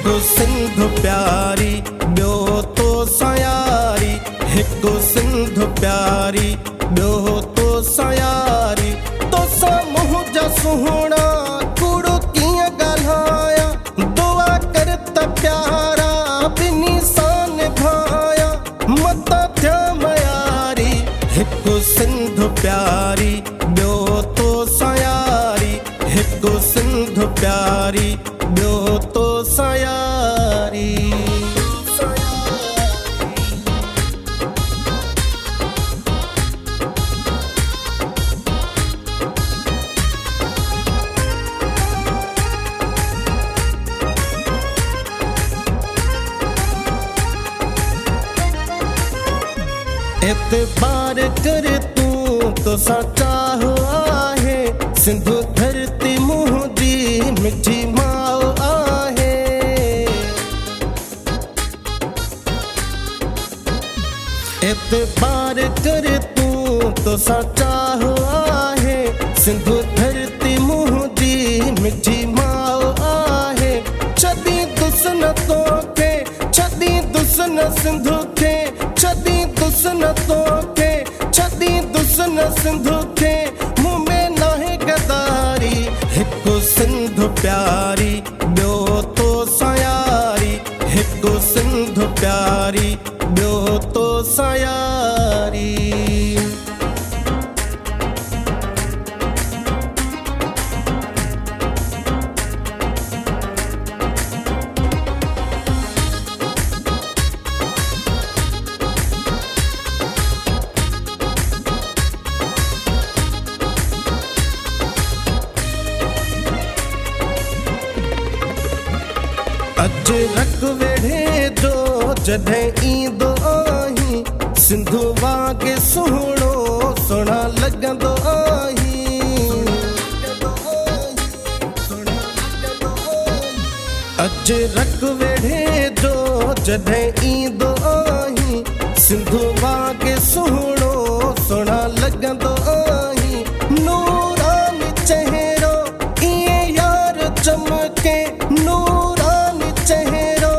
हिकु सिंधु प्यारी ॿियो तो सयारी, हिकु सिंधु प्यारी ॿियो तो सयारी। तोसां मुंहुं जा सुहिणा कूड़ो कीअं ॻाल्हाया, दुआ कर त प्यारा ॿिन्ही सां निभाया, मतां थिया मयारी। हिकु सिंधु प्यारी ॿियो तो सयारी, हिकु सिंधु प्यारी ॿियो तो सयारी। एतबार कर तूं तोसां चाह आहे, सिंधु धरती मुंहिंजी मिठी माउ आहे। एतबार कर तूं तोसां चाह आहे, सिंधु धरती मुंहिंजी मिठी माउ आहे। छॾी दुस्न तोखे, छॾी दुस्न सिंधु खे, छॾी दुस्न तोखे, छॾी दुस्न सिंधु खे, मूं में नाहे गदारी। हिकु सिंधु प्यारी ॿियो तो सयारी, हिकु सिंधु प्यारी ॿियो तो सयारी। अजरक वेढ़े जो जॾहिं ईंदो आहीं, सिंधु वांगे सुहिणो सुहिणा लॻंदो आहीं। अजरक वेढ़े जो जॾहिं ईंदो आहीं, सिंधु वांगे सुहिणो सुहिणा लॻंदो आहीं। नूरानी चहिरो ईअं यार चमके, नूरानी चहिरो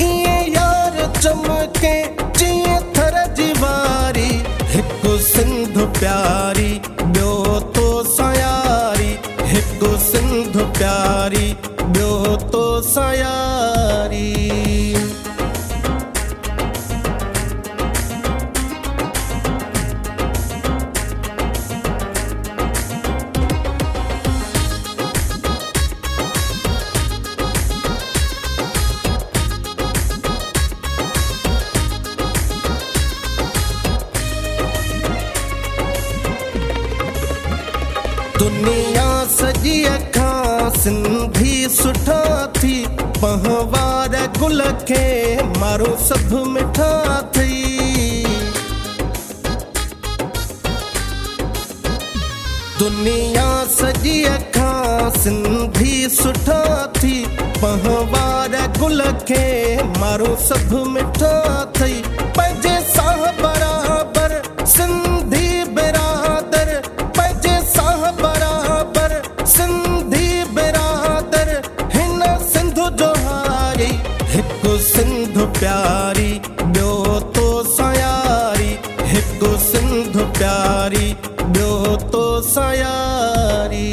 ईअं यार चमके, जीअं थर जी वारी। हिकु सिंधु प्यारी ॿियो तो सयारी, हिकु सिंधु प्यारी ॿियो तो सयारी। दुनिया सॼी खां सिंधी सुठा थी, पहवार गुल खे मारो सभु मिठा थी। दुनिया सॼी खां सिंधी सुठा थी, पहवार गुल खे मारो सभु मिठा थी। पंहिंजे साह बराबर सिंधी बिरादर, पंहिंजे साह बराबर सिंधी बिरादर, हिन सिंधु जो हारी। हिकु सिंधु प्यारी ॿियो तो सयारी, हिकु सिंधु प्यारी ॿियो तो सयारी।